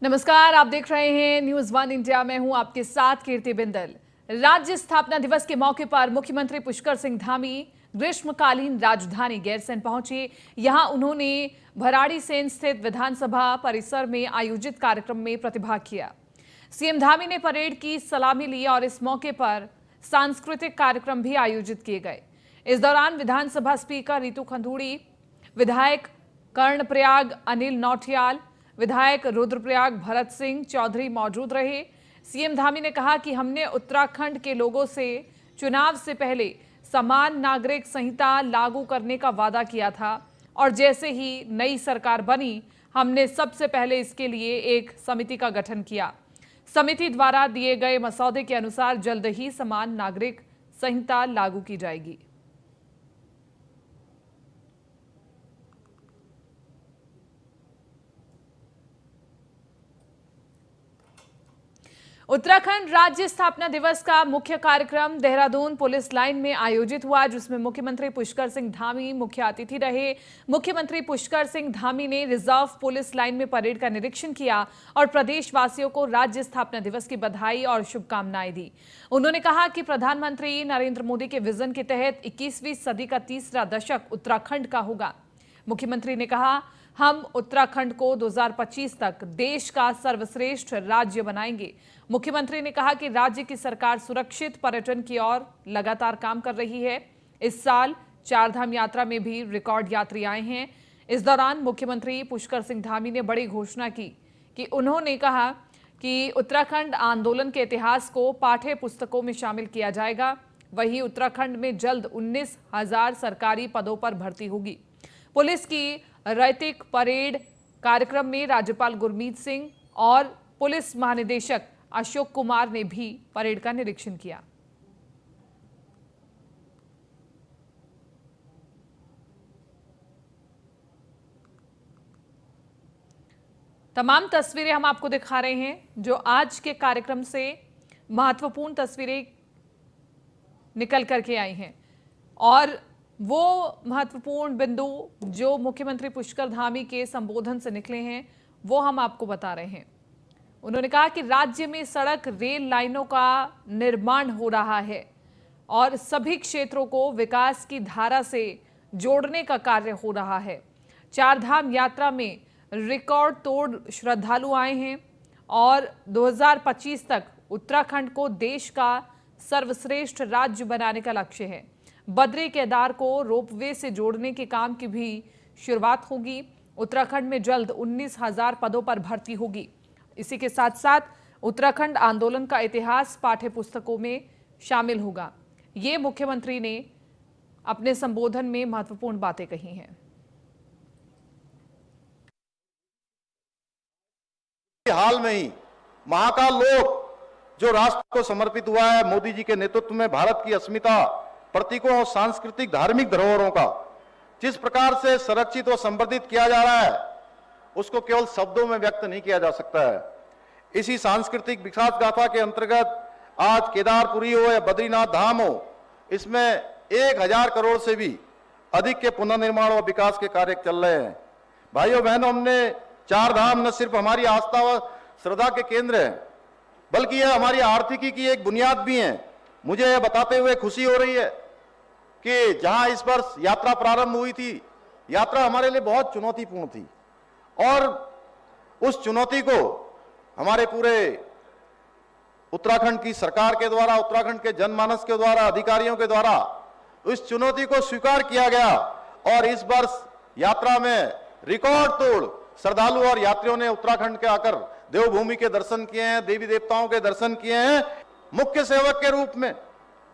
नमस्कार, आप देख रहे हैं न्यूज वन इंडिया। मैं हूं आपके साथ कीर्ति बिंदल। राज्य स्थापना दिवस के मौके पर मुख्यमंत्री पुष्कर सिंह धामी ग्रीष्मकालीन राजधानी गैरसैंण पहुंचे। यहां उन्होंने भराड़ीसेन स्थित विधानसभा परिसर में आयोजित कार्यक्रम में प्रतिभाग किया। सीएम धामी ने परेड की सलामी ली और इस मौके पर सांस्कृतिक कार्यक्रम भी आयोजित किए गए। इस दौरान विधानसभा स्पीकर रितु खंडूड़ी, विधायक कर्णप्रयाग अनिल नौटियाल, विधायक रुद्रप्रयाग भरत सिंह चौधरी मौजूद रहे। सीएम धामी ने कहा कि हमने उत्तराखंड के लोगों से चुनाव से पहले समान नागरिक संहिता लागू करने का वादा किया था और जैसे ही नई सरकार बनी, हमने सबसे पहले इसके लिए एक समिति का गठन किया। समिति द्वारा दिए गए मसौदे के अनुसार जल्द ही समान नागरिक संहिता लागू की जाएगी। उत्तराखंड राज्य स्थापना दिवस का मुख्य कार्यक्रम देहरादून पुलिस लाइन में आयोजित हुआ, जिसमें मुख्यमंत्री पुष्कर सिंह धामी मुख्य अतिथि रहे। मुख्यमंत्री पुष्कर सिंह धामी ने रिजर्व पुलिस लाइन में परेड का निरीक्षण किया और प्रदेशवासियों को राज्य स्थापना दिवस की बधाई और शुभकामनाएं दी। उन्होंने कहा कि प्रधानमंत्री नरेंद्र मोदी के विजन के तहत 21वीं सदी का तीसरा दशक उत्तराखंड का होगा। मुख्यमंत्री ने कहा, हम उत्तराखंड को 2025 तक देश का सर्वश्रेष्ठ राज्य बनाएंगे। मुख्यमंत्री ने कहा कि राज्य की सरकार सुरक्षित पर्यटन की ओर लगातार काम कर रही है। इस साल चारधाम यात्रा में भी रिकॉर्ड यात्री आए हैं। इस दौरान मुख्यमंत्री पुष्कर सिंह धामी ने बड़ी घोषणा की कि उन्होंने कहा कि उत्तराखंड आंदोलन के इतिहास को पाठ्य पुस्तकों में शामिल किया जाएगा। वहीं उत्तराखंड में जल्द 19,000 सरकारी पदों पर भर्ती होगी। पुलिस की रैतिक परेड कार्यक्रम में राज्यपाल गुरमीत सिंह और पुलिस महानिदेशक अशोक कुमार ने भी परेड का निरीक्षण किया। तमाम तस्वीरें हम आपको दिखा रहे हैं जो आज के कार्यक्रम से महत्वपूर्ण तस्वीरें निकल करके आई हैं और वो महत्वपूर्ण बिंदु जो मुख्यमंत्री पुष्कर धामी के संबोधन से निकले हैं वो हम आपको बता रहे हैं। उन्होंने कहा कि राज्य में सड़क रेल लाइनों का निर्माण हो रहा है और सभी क्षेत्रों को विकास की धारा से जोड़ने का कार्य हो रहा है। चारधाम यात्रा में रिकॉर्ड तोड़ श्रद्धालु आए हैं और 2025 तक उत्तराखंड को देश का सर्वश्रेष्ठ राज्य बनाने का लक्ष्य है। बद्री केदार को रोपवे से जोड़ने के काम की भी शुरुआत होगी। उत्तराखंड में जल्द 19,000 पदों पर भर्ती होगी। इसी के साथ साथ उत्तराखंड आंदोलन का इतिहास पाठ्य पुस्तकों में शामिल होगा। ये मुख्यमंत्री ने अपने संबोधन में महत्वपूर्ण बातें कही हैं। हाल में ही महाकाल लोक जो राष्ट्र को समर्पित हुआ है, मोदी जी के नेतृत्व में भारत की अस्मिता, प्रतीकों और सांस्कृतिक धार्मिक धरोहरों का जिस प्रकार से संरक्षित और संवर्धित किया जा रहा है, उसको केवल शब्दों में व्यक्त नहीं किया जा सकता है। इसी सांस्कृतिक विकास गाथा के अंतर्गत आज केदारपुरी हो या बद्रीनाथ धाम हो, इसमें 1,000 करोड़ से भी अधिक के पुनर्निर्माण और विकास के कार्य चल रहे हैं। भाइयों बहनों, हमने चार धाम न सिर्फ हमारी आस्था व श्रद्धा के केंद्र हैं, बल्कि यह हमारी आर्थिकी की एक बुनियाद भी है। मुझे यह बताते हुए खुशी हो रही है कि जहां इस वर्ष यात्रा प्रारंभ हुई थी, यात्रा हमारे लिए बहुत चुनौतीपूर्ण थी और उस चुनौती को हमारे पूरे उत्तराखंड की सरकार के द्वारा, उत्तराखंड के जनमानस के द्वारा, अधिकारियों के द्वारा उस चुनौती को स्वीकार किया गया और इस वर्ष यात्रा में रिकॉर्ड तोड़ श्रद्धालु और यात्रियों ने उत्तराखंड के आकर देवभूमि के दर्शन किए हैं, देवी देवताओं के दर्शन किए हैं। मुख्य सेवक के रूप में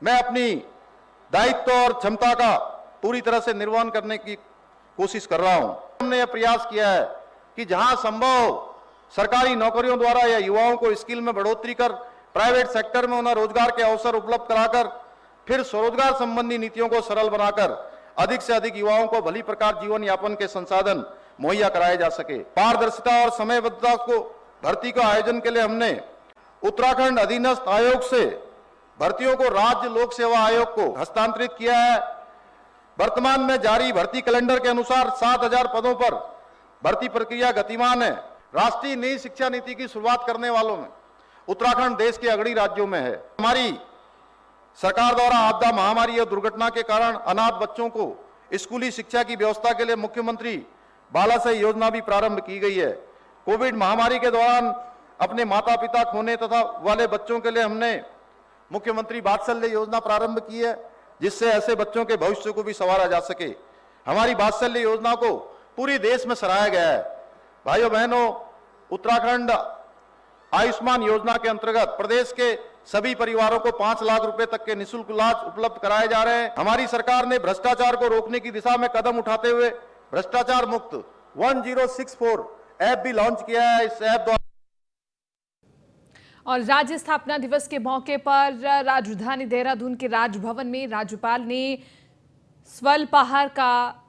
मैं अपनी दायित्व और क्षमता का पूरी तरह से निर्वहन करने की कोशिश कर रहा हूं। हमने यह प्रयास किया है कि जहां संभव सरकारी नौकरियों द्वारा या युवाओं को स्किल में बढ़ोतरी कर प्राइवेट सेक्टर में उन्हें रोजगार के अवसर उपलब्ध कराकर फिर स्वरोजगार संबंधी नीतियों को सरल बनाकर अधिक से अधिक युवाओं को भली प्रकार जीवन यापन के संसाधन मुहैया कराए जा सके। पारदर्शिता और समयबद्धता को भर्ती के आयोजन के लिए हमने उत्तराखंड अधीनस्थ आयोग से भर्तियों को राज्य लोक सेवा आयोग को हस्तांतरित किया है। वर्तमान में जारी भर्ती कैलेंडर के अनुसार 7,000 पदों पर भर्ती प्रक्रिया गतिमान है। राष्ट्रीय नई शिक्षा नीति की शुरुआत करने वालों में उत्तराखंड देश के अग्रणी राज्यों में है। हमारी सरकार द्वारा आपदा, महामारी और दुर्घटना के कारण अनाथ बच्चों को स्कूली शिक्षा की व्यवस्था के लिए मुख्यमंत्री बालासई योजना भी प्रारंभ की गई है। कोविड महामारी के दौरान अपने माता पिता खोने तथा वाले बच्चों के लिए हमने मुख्यमंत्री वात्सल्य योजना प्रारंभ की है, जिससे ऐसे बच्चों के भविष्य को भी संवारा जा सके। हमारी वात्सल्य योजना को पूरी देश में सराहा गया है। भाइयों बहनों, उत्तराखंड आयुष्मान योजना के अंतर्गत प्रदेश के सभी परिवारों को 5 लाख रुपए तक के निःशुल्क इलाज उपलब्ध कराए जा रहे हैं। हमारी सरकार ने भ्रष्टाचार को रोकने की दिशा में कदम उठाते हुए भ्रष्टाचार मुक्त 1064 ऐप भी लॉन्च किया है। इस ऐप द्वारा और राज्य स्थापना दिवस के मौके पर राजधानी देहरादून के राजभवन में राज्यपाल ने स्वल्पाहार का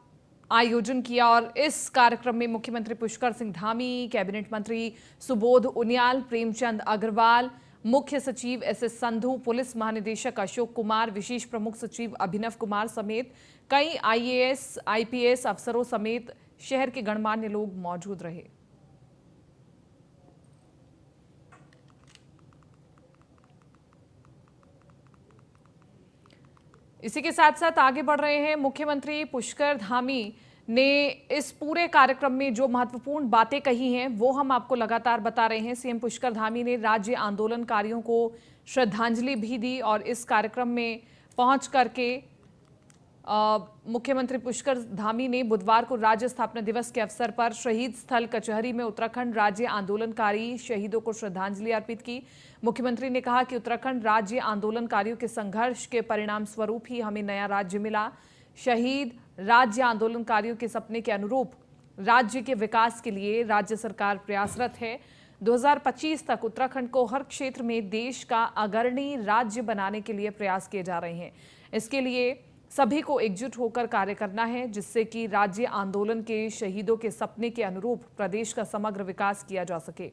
आयोजन किया और इस कार्यक्रम में मुख्यमंत्री पुष्कर सिंह धामी, कैबिनेट मंत्री सुबोध उनियाल, प्रेमचंद अग्रवाल, मुख्य सचिव एस संधू, पुलिस महानिदेशक अशोक कुमार, विशेष प्रमुख सचिव अभिनव कुमार समेत कई IAS, IPS अफसरों समेत शहर के गणमान्य लोग मौजूद रहे। इसी के साथ साथ आगे बढ़ रहे हैं। मुख्यमंत्री पुष्कर धामी ने इस पूरे कार्यक्रम में जो महत्वपूर्ण बातें कही हैं वो हम आपको लगातार बता रहे हैं। सीएम पुष्कर धामी ने राज्य आंदोलनकारियों को श्रद्धांजलि भी दी और इस कार्यक्रम में पहुंच करके मुख्यमंत्री पुष्कर धामी ने बुधवार को राज्य स्थापना दिवस के अवसर पर शहीद स्थल कचहरी में उत्तराखंड राज्य आंदोलनकारी शहीदों को श्रद्धांजलि अर्पित की। मुख्यमंत्री ने कहा कि उत्तराखंड राज्य आंदोलनकारियों के संघर्ष के परिणाम स्वरूप ही हमें नया राज्य मिला। शहीद राज्य आंदोलनकारियों के सपने के अनुरूप राज्य के विकास के लिए राज्य सरकार प्रयासरत है। 2025 तक उत्तराखंड को हर क्षेत्र में देश का अग्रणी राज्य बनाने के लिए प्रयास किए जा रहे हैं। इसके लिए सभी को एकजुट होकर कार्य करना है, जिससे कि राज्य आंदोलन के शहीदों के सपने के अनुरूप प्रदेश का समग्र विकास किया जा सके।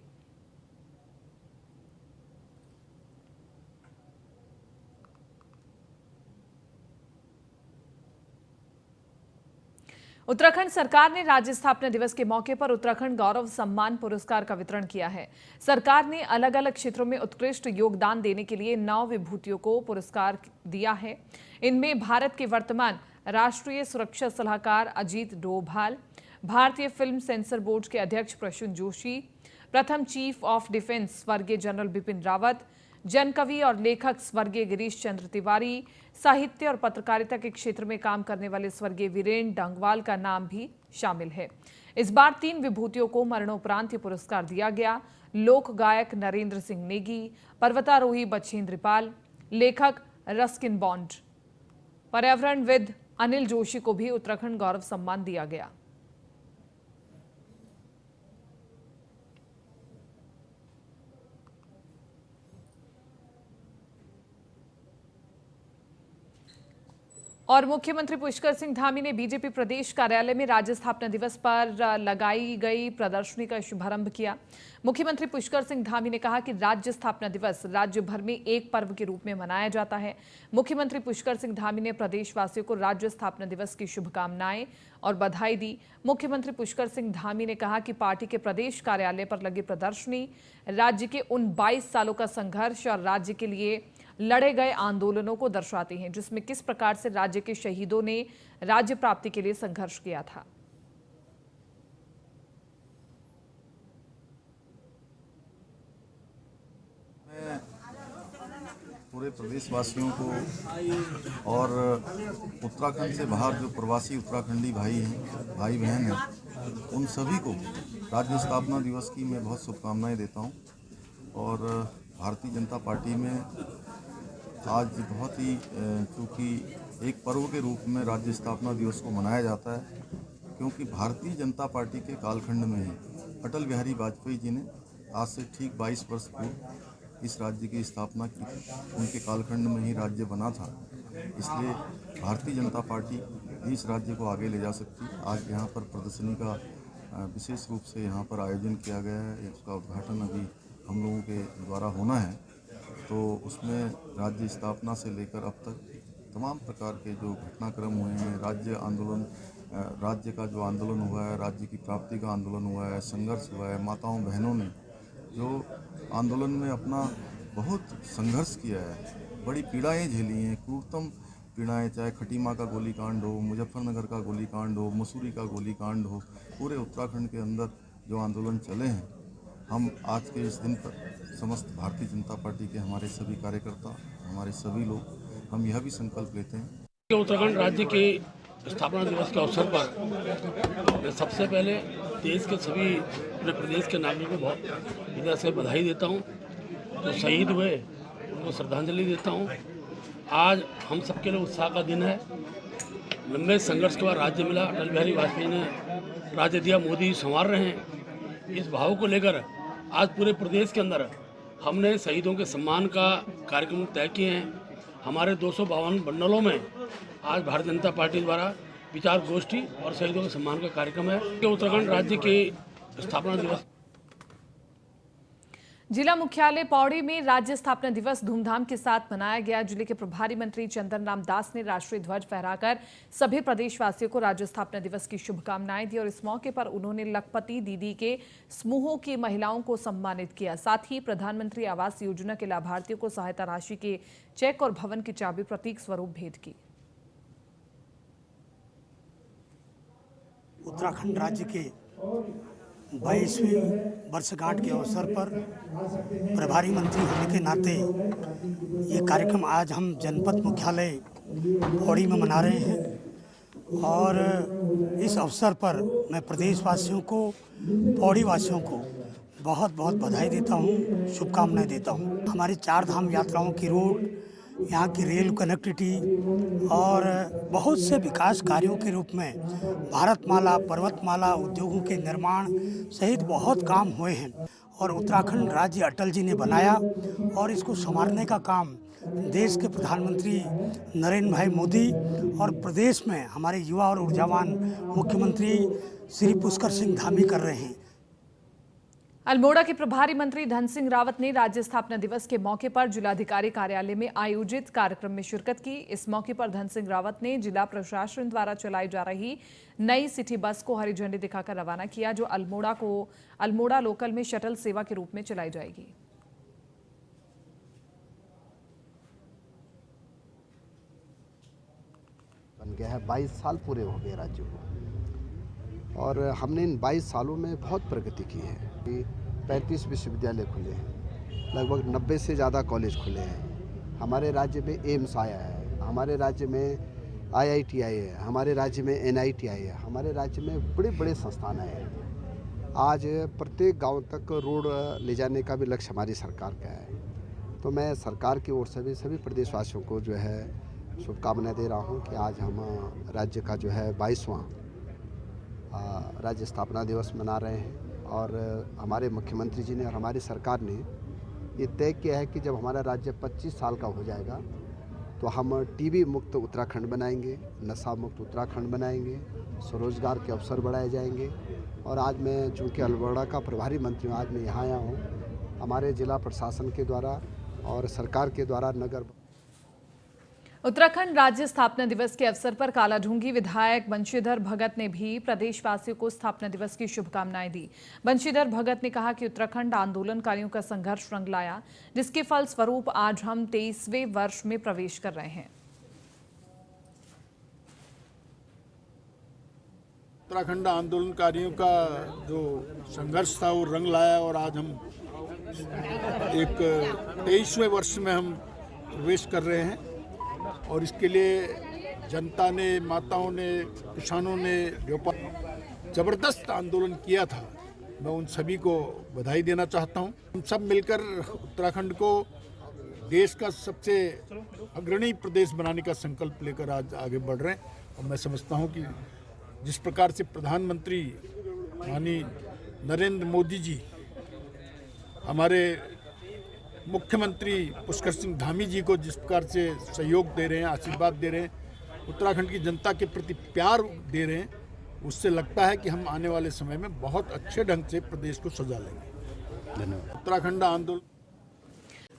उत्तराखंड सरकार ने राज्य स्थापना दिवस के मौके पर उत्तराखंड गौरव सम्मान पुरस्कार का वितरण किया है। सरकार ने अलग अलग क्षेत्रों में उत्कृष्ट योगदान देने के लिए 9 विभूतियों को पुरस्कार दिया है। इनमें भारत के वर्तमान राष्ट्रीय सुरक्षा सलाहकार अजीत डोभाल, भारतीय फिल्म सेंसर बोर्ड के अध्यक्ष प्रसून जोशी, प्रथम चीफ ऑफ डिफेंस स्वर्गीय जनरल बिपिन रावत, जनकवि और लेखक स्वर्गीय गिरीश चंद्र तिवारी, साहित्य और पत्रकारिता के क्षेत्र में काम करने वाले स्वर्गीय वीरेंद्र डंगवाल का नाम भी शामिल है। इस बार 3 विभूतियों को मरणोपरांत ये पुरस्कार दिया गया। लोक गायक नरेंद्र सिंह नेगी, पर्वतारोही बछेंद्र पाल, लेखक रस्किन बॉन्ड, पर्यावरणविद अनिल जोशी को भी उत्तराखंड गौरव सम्मान दिया गया। और मुख्यमंत्री पुष्कर सिंह धामी ने बीजेपी प्रदेश कार्यालय में राज्य स्थापना दिवस पर लगाई गई प्रदर्शनी का शुभारंभ किया। मुख्यमंत्री पुष्कर सिंह धामी ने कहा कि राज्य स्थापना दिवस राज्य भर में एक पर्व के रूप में मनाया जाता है। मुख्यमंत्री पुष्कर सिंह धामी ने प्रदेशवासियों को राज्य स्थापना दिवस की शुभकामनाएं और बधाई दी। मुख्यमंत्री पुष्कर सिंह धामी ने कहा कि पार्टी के प्रदेश कार्यालय पर लगी प्रदर्शनी राज्य के उन 22 सालों का संघर्ष और राज्य के लिए लड़े गए आंदोलनों को दर्शाती हैं, जिसमें किस प्रकार से राज्य के शहीदों ने राज्य प्राप्ति के लिए संघर्ष किया था। मैं पूरे प्रदेशवासियों को और उत्तराखंड से बाहर जो प्रवासी उत्तराखंडी भाई बहन हैं, उन सभी को राज्य स्थापना दिवस की मैं बहुत शुभकामनाएं देता हूं। और भारतीय जनता पार्टी में आज बहुत ही चूँकि एक पर्व के रूप में राज्य स्थापना दिवस को मनाया जाता है, क्योंकि भारतीय जनता पार्टी के कालखंड में ही अटल बिहारी वाजपेयी जी ने आज से ठीक 22 वर्ष पूर्व इस राज्य की स्थापना की थी। उनके कालखंड में ही राज्य बना था, इसलिए भारतीय जनता पार्टी इस राज्य को आगे ले जा सकती है। आज यहाँ पर प्रदर्शनी का विशेष रूप से यहाँ पर आयोजन किया गया है। उसका उद्घाटन अभी हम लोगों के द्वारा होना है, तो उसमें राज्य स्थापना से लेकर अब तक तमाम प्रकार के जो घटनाक्रम हुए हैं, राज्य आंदोलन राज्य का जो आंदोलन हुआ है, राज्य की प्राप्ति का आंदोलन हुआ है, संघर्ष हुआ है, माताओं बहनों ने जो आंदोलन में अपना बहुत संघर्ष किया है, बड़ी पीड़ाएं झेली हैं, क्रूरतम पीड़ाएं, चाहे खटी माँ का गोलीकांड हो, मुजफ्फरनगर का गोलीकांड हो, मसूरी का गोलीकांड हो, पूरे उत्तराखंड के अंदर जो आंदोलन चले हैं, हम आज के इस दिन पर समस्त भारतीय जनता पार्टी के हमारे सभी कार्यकर्ता, हमारे सभी लोग, हम यह भी संकल्प लेते हैं। उत्तराखंड राज्य के स्थापना दिवस के अवसर पर मैं सबसे पहले देश के सभी अपने प्रदेश के नागरिकों को बहुत हृदय से बधाई देता हूं, जो शहीद हुए उनको श्रद्धांजलि देता हूं। आज हम सबके लिए उत्साह का दिन है। लंबे संघर्ष के बाद राज्य मिला, अटल बिहारी वाजपेयी ने राज्य दिया, मोदी संवार रहे हैं। इस भाव को लेकर आज पूरे प्रदेश के अंदर हमने शहीदों के सम्मान का कार्यक्रम तय किए हैं। हमारे 252 मंडलों में आज भारतीय जनता पार्टी द्वारा विचार गोष्ठी और शहीदों के सम्मान का कार्यक्रम है। उत्तराखंड राज्य के स्थापना दिवस जिला मुख्यालय पौड़ी में राज्य स्थापना दिवस धूमधाम के साथ मनाया गया। जिले के प्रभारी मंत्री चंदन राम दास ने राष्ट्रीय ध्वज फहराकर सभी प्रदेशवासियों को राज्य स्थापना दिवस की शुभकामनाएं दी और इस मौके पर उन्होंने लखपति दीदी के समूहों की महिलाओं को सम्मानित किया। साथ ही प्रधानमंत्री आवास योजना के लाभार्थियों को सहायता राशि के चेक और भवन की चाबी प्रतीक स्वरूप भेंट की। उत्तराखंड राज्य के 22वीं वर्षगांठ के अवसर पर प्रभारी मंत्री होने के नाते ये कार्यक्रम आज हम जनपद मुख्यालय पौड़ी में मना रहे हैं और इस अवसर पर मैं प्रदेशवासियों को, पौड़ी वासियों को बहुत बहुत बधाई देता हूँ, शुभकामनाएं देता हूँ। हमारी 4 धाम यात्राओं की रोड, यहाँ की रेल कनेक्टिविटी और बहुत से विकास कार्यों के रूप में भारतमाला, पर्वतमाला, उद्योगों के निर्माण सहित बहुत काम हुए हैं और उत्तराखंड राज्य अटल जी ने बनाया और इसको संवारने का काम देश के प्रधानमंत्री नरेंद्र भाई मोदी और प्रदेश में हमारे युवा और ऊर्जावान मुख्यमंत्री श्री पुष्कर सिंह धामी कर रहे हैं। अल्मोड़ा के प्रभारी मंत्री धन सिंह रावत ने राज्य स्थापना दिवस के मौके पर जिलाधिकारी कार्यालय में आयोजित कार्यक्रम में शिरकत की। इस मौके पर धन सिंह रावत ने जिला प्रशासन द्वारा चलाई जा रही नई सिटी बस को हरी झंडी दिखाकर रवाना किया, जो अल्मोड़ा लोकल में शटल सेवा के रूप में चलाई जाएगी। बन गया है, 22 साल पूरे हो गए राज्य को और हमने इन 22 सालों में बहुत प्रगति की है। 35 विश्वविद्यालय खुले हैं, लगभग 90 से ज़्यादा कॉलेज खुले हैं। हमारे राज्य में एम्स आया है, हमारे राज्य में IIT आई है, हमारे राज्य में NIT आई है, हमारे राज्य में बड़े बड़े संस्थान आए हैं। आज प्रत्येक गांव तक रोड ले जाने का भी लक्ष्य हमारी सरकार का है। तो मैं सरकार की ओर से भी सभी प्रदेशवासियों को जो है शुभकामनाएं दे रहा हूं कि आज हम राज्य का जो है 22वां राज्य स्थापना दिवस मना रहे हैं और हमारे मुख्यमंत्री जी ने और हमारी सरकार ने ये तय किया है कि जब हमारा राज्य 25 साल का हो जाएगा तो हम TB मुक्त उत्तराखंड बनाएंगे, नशा मुक्त उत्तराखंड बनाएंगे, स्वरोजगार के अवसर बढ़ाए जाएंगे। और आज मैं चूँकि अल्मोड़ा का प्रभारी मंत्री हूँ, आज मैं यहाँ आया हूँ, हमारे जिला प्रशासन के द्वारा और सरकार के द्वारा नगर उत्तराखंड राज्य स्थापना दिवस के अवसर पर कालाढूंगी विधायक बंशीधर भगत ने भी प्रदेशवासियों को स्थापना दिवस की शुभकामनाएं दी। बंशीधर भगत ने कहा कि उत्तराखंड आंदोलनकारियों का संघर्ष रंग लाया, जिसके फल स्वरूप आज हम 23वें वर्ष में प्रवेश कर रहे हैं। उत्तराखंड आंदोलनकारियों का जो संघर्ष था वो रंग लाया और आज हम एक 23वें वर्ष में हम प्रवेश कर रहे हैं और इसके लिए जनता ने, माताओं ने, किसानों ने जो जबरदस्त आंदोलन किया था, मैं उन सभी को बधाई देना चाहता हूं। हम सब मिलकर उत्तराखंड को देश का सबसे अग्रणी प्रदेश बनाने का संकल्प लेकर आज आगे बढ़ रहे हैं और मैं समझता हूं कि जिस प्रकार से प्रधानमंत्री माननीय नरेंद्र मोदी जी हमारे मुख्यमंत्री पुष्कर सिंह धामी जी को जिस प्रकार से सहयोग दे रहे हैं, आशीर्वाद दे रहे हैं, उत्तराखंड की जनता के प्रति प्यार दे रहे हैं, उससे लगता है कि हम आने वाले समय में बहुत अच्छे ढंग से प्रदेश को सजा लेंगे। धन्यवाद। उत्तराखंड आंदोलन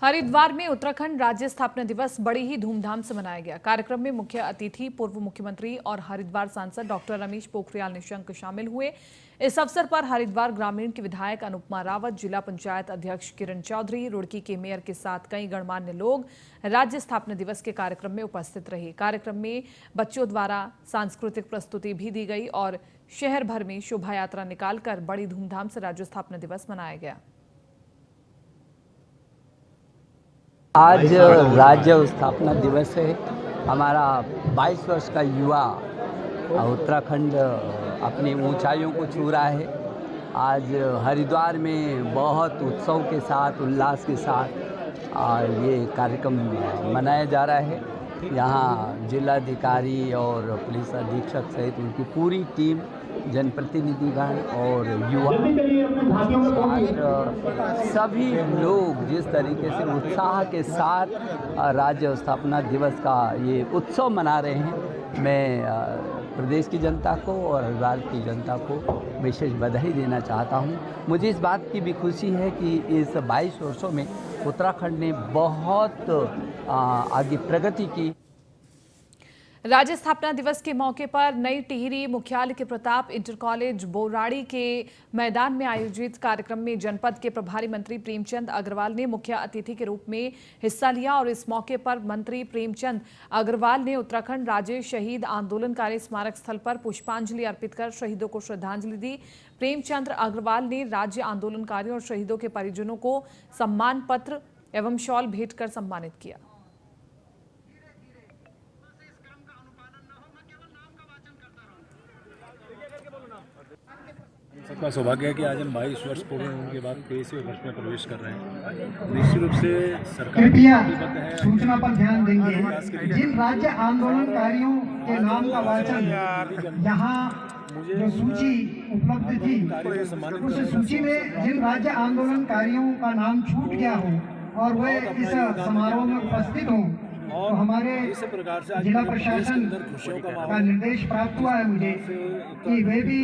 हरिद्वार में उत्तराखंड राज्य स्थापना दिवस बड़ी ही धूमधाम से मनाया गया। कार्यक्रम में मुख्य अतिथि पूर्व मुख्यमंत्री और हरिद्वार सांसद डॉक्टर रमेश पोखरियाल निशंक शामिल हुए। इस अवसर पर हरिद्वार ग्रामीण की विधायक अनुपमा रावत, जिला पंचायत अध्यक्ष किरण चौधरी, रुड़की के मेयर के साथ कई गणमान्य लोग राज्य स्थापना दिवस के कार्यक्रम में उपस्थित रहे। कार्यक्रम में बच्चों द्वारा सांस्कृतिक प्रस्तुति भी दी गई और शहर भर में शोभा यात्रा निकालकर बड़ी धूमधाम से राज्य स्थापना दिवस मनाया गया। आज राज्य स्थापना दिवस है। हमारा 22 वर्ष का युवा उत्तराखंड अपनी ऊंचाइयों को छू रहा है। आज हरिद्वार में बहुत उत्सव के साथ, उल्लास के साथ ये कार्यक्रम मनाया जा रहा है। यहाँ जिलाधिकारी और पुलिस अधीक्षक सहित उनकी पूरी टीम, जनप्रतिनिधिगण और युवा सभी लोग जिस तरीके से उत्साह के साथ राज्य स्थापना दिवस का ये उत्सव मना रहे हैं, मैं प्रदेश की जनता को और राज्य की जनता को विशेष बधाई देना चाहता हूँ। मुझे इस बात की भी खुशी है कि इस 22 वर्षों में उत्तराखंड ने बहुत आगे प्रगति की। राज्य स्थापना दिवस के मौके पर नई टिहरी मुख्यालय के प्रताप इंटर कॉलेज बोराड़ी के मैदान में आयोजित कार्यक्रम में जनपद के प्रभारी मंत्री प्रेमचंद अग्रवाल ने मुख्य अतिथि के रूप में हिस्सा लिया और इस मौके पर मंत्री प्रेमचंद अग्रवाल ने उत्तराखंड राज्य शहीद आंदोलनकारी स्मारक स्थल पर पुष्पांजलि अर्पित कर शहीदों को श्रद्धांजलि दी। प्रेमचंद अग्रवाल ने राज्य आंदोलनकारियों और शहीदों के परिजनों को सम्मान पत्र एवं शॉल भेंट कर सम्मानित किया। सबका सौभाग्य है कि आज हम 22 वर्ष पूर्ण होने के बाद 23वें वर्ष में प्रवेश कर रहे हैं। निश्चित रूप से सरकार प्रतिबद्ध है। सूचना पर ध्यान देंगे, जिन राज्य आंदोलनकारियों के नाम का वाचन यहाँ जो सूची उपलब्ध थी, उस सूची में जिन राज्य आंदोलनकारियों का नाम छूट गया हो और वे इस समारोह में उपस्थित हों, तो हमारे जिला प्रशासन का निर्देश प्राप्त हुआ है मुझे कि वे भी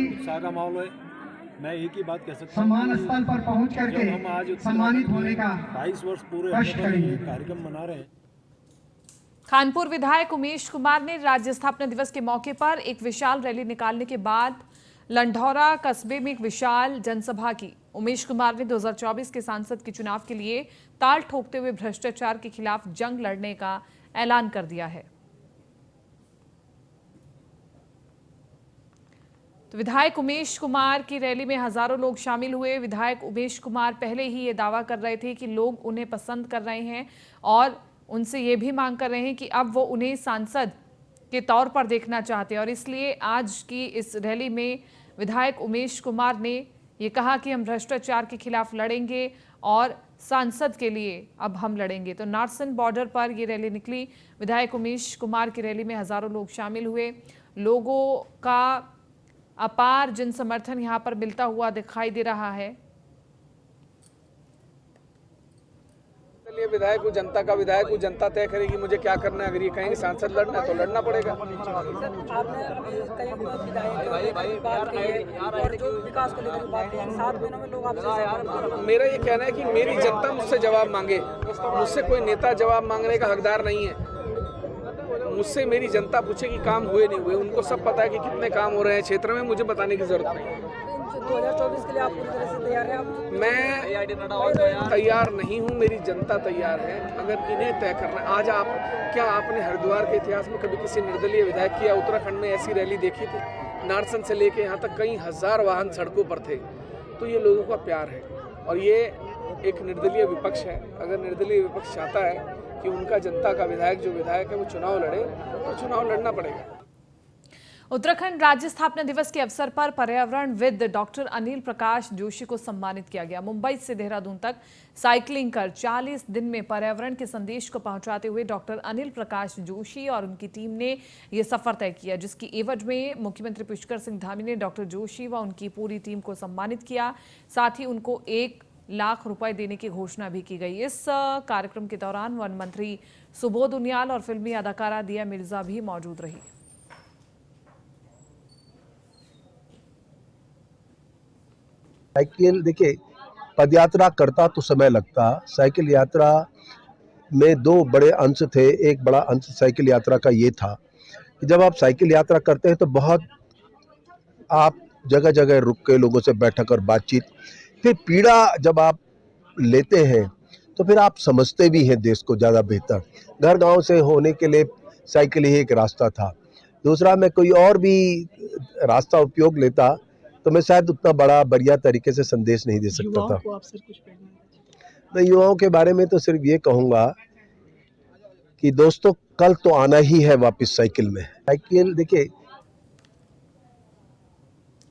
मैं एक ही बात कह सकता हूं, सम्मान स्थल पर पहुंच करके हम आज सम्मानित होने का 22 वर्ष पूरे कार्यक्रम मना रहे हैं। खानपुर विधायक उमेश कुमार ने राज्य स्थापना दिवस के मौके पर एक विशाल रैली निकालने के बाद लंढौरा कस्बे में एक विशाल जनसभा की। उमेश कुमार ने 2024 के सांसद के चुनाव के लिए ताल ठोकते हुए भ्रष्टाचार के खिलाफ जंग लड़ने का ऐलान कर दिया है। तो विधायक उमेश कुमार की रैली में हजारों लोग शामिल हुए। विधायक उमेश कुमार पहले ही ये दावा कर रहे थे कि लोग उन्हें पसंद कर रहे हैं और उनसे ये भी मांग कर रहे हैं कि अब वो उन्हें सांसद के तौर पर देखना चाहते हैं और इसलिए आज की इस रैली में विधायक उमेश कुमार ने ये कहा कि हम भ्रष्टाचार के खिलाफ लड़ेंगे और सांसद के लिए अब हम लड़ेंगे। तो नार्सन बॉर्डर पर ये रैली निकली। विधायक उमेश कुमार की रैली में हजारों लोग शामिल हुए। लोगों का अपार जन समर्थन यहां पर मिलता हुआ दिखाई दे रहा है। विधायक हूँ, जनता का विधायक हूँ, जनता तय करेगी मुझे क्या करना है। अगर ये कहेंगे सांसद लड़ना है तो लड़ना पड़ेगा। मेरा ये कहना है कि मेरी जनता मुझसे जवाब मांगे, मुझसे कोई नेता जवाब मांगने का हकदार नहीं है। मुझसे मेरी जनता पूछे कि काम हुए नहीं हुए, उनको सब पता है कि कितने काम हो रहे हैं क्षेत्र में, मुझे बताने की जरूरत नहीं है। 2024 के लिए आप पूरी तरह से तैयार हैं? मैं तैयार नहीं हूं, मेरी जनता तैयार है। अगर इन्हें तय करना, आज आप क्या आपने हरिद्वार के इतिहास में कभी किसी निर्दलीय विधायक की या उत्तराखंड में ऐसी रैली देखी थी? नारसन से लेके यहाँ तक कई हजार वाहन सड़कों पर थे। तो ये लोगों का प्यार है और ये एक निर्दलीय विपक्ष है। अगर निर्दलीय विपक्ष चाहता है कि उनका जनता का विधायक जो विधायक है वो चुनाव लड़े, तो चुनाव लड़ना पड़ेगा। उत्तराखंड राज्य स्थापना दिवस के अवसर पर पर्यावरणविद डॉक्टर अनिल प्रकाश जोशी को सम्मानित किया गया। मुंबई से देहरादून तक साइकिलिंग कर 40 दिन में पर्यावरण के संदेश को पहुंचाते हुए डॉक्टर अनिल प्रकाश जोशी और उनकी टीम ने यह सफर तय किया, जिसकी एवज में मुख्यमंत्री पुष्कर सिंह धामी ने डॉक्टर जोशी व उनकी पूरी टीम को सम्मानित किया। साथ ही उनको 1 लाख रुपए देने की घोषणा भी की गई। इस कार्यक्रम के दौरान वन मंत्री सुबोध उनियाल और फिल्मी अदाकारा दिया मिर्जा भी मौजूद रही। साइकिल देखिए, पदयात्रा करता तो समय लगता। साइकिल यात्रा में दो बड़े अंश थे। एक बड़ा अंश साइकिल यात्रा का ये था कि जब आप साइकिल यात्रा करते हैं तो बहुत आप जगह जगह रुक के लोगों से बैठक और बातचीत, फिर पीड़ा जब आप लेते हैं तो फिर आप समझते भी हैं देश को ज़्यादा बेहतर। घर गांव से होने के लिए साइकिल ही एक रास्ता था। दूसरा, मैं कोई और भी रास्ता उपयोग लेता तो मैं शायद उतना बड़ा बढ़िया तरीके से संदेश नहीं दे सकता था। मैं युवाओं के बारे में तो सिर्फ ये कहूँगा कि दोस्तों, कल तो आना ही है वापस साइकिल में। साइकिल देखिए,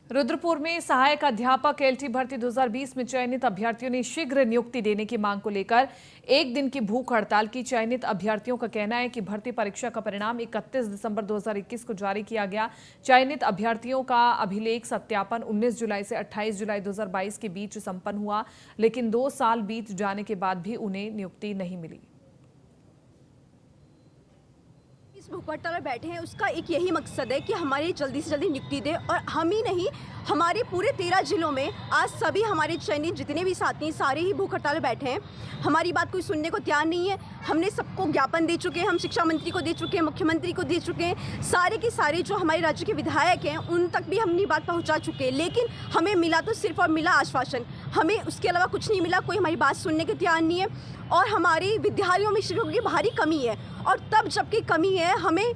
रुद्रपुर में सहायक अध्यापक एलटी भर्ती 2020 में चयनित अभ्यर्थियों ने शीघ्र नियुक्ति देने की मांग को लेकर एक दिन की भूख हड़ताल की। चयनित अभ्यर्थियों का कहना है कि भर्ती परीक्षा का परिणाम 31 दिसंबर 2021 को जारी किया गया। चयनित अभ्यर्थियों का अभिलेख सत्यापन 19 जुलाई से 28 जुलाई 2022 के बीच संपन्न हुआ, लेकिन 2 साल बीत जाने के बाद भी उन्हें नियुक्ति नहीं मिली। इस भूख हड़ताल में बैठे हैं उसका एक यही मकसद है कि हमारी जल्दी से जल्दी नियुक्ति दे, और हम ही नहीं, हमारे पूरे 13 जिलों में आज सभी हमारे चयनित जितने भी साथी हैं सारे ही भूख हड़ताल में बैठे हैं। हमारी बात कोई सुनने को तैयार नहीं है। हमने सबको ज्ञापन दे चुके हैं, हम शिक्षा मंत्री को दे चुके हैं, मुख्यमंत्री को दे चुके हैं, सारे के सारे जो हमारे राज्य के विधायक हैं उन तक भी हमने बात पहुँचा चुके हैं, लेकिन हमें मिला तो सिर्फ और मिला आश्वासन, हमें उसके अलावा कुछ नहीं मिला। कोई हमारी बात सुनने के तैयार नहीं है और हमारे विद्यालयों में शिक्षकों की भारी कमी है, और तब जबकि कमी है हमें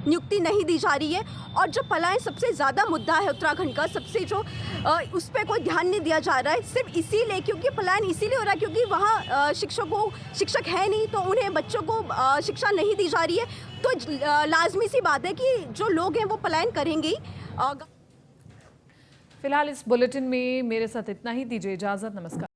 नियुक्ति नहीं दी जा रही है। और जो पलायन सबसे ज़्यादा मुद्दा है उत्तराखंड का, सबसे जो उस पर कोई ध्यान नहीं दिया जा रहा है, सिर्फ इसीलिए, क्योंकि पलायन इसीलिए हो रहा है क्योंकि वहाँ शिक्षक है नहीं, तो उन्हें बच्चों को शिक्षा नहीं दी जा रही है। तो लाजमी सी बात है कि जो लोग हैं वो पलायन करेंगे ही। फिलहाल इस बुलेटिन में मेरे साथ इतना ही। दीजिए इजाजत, नमस्कार।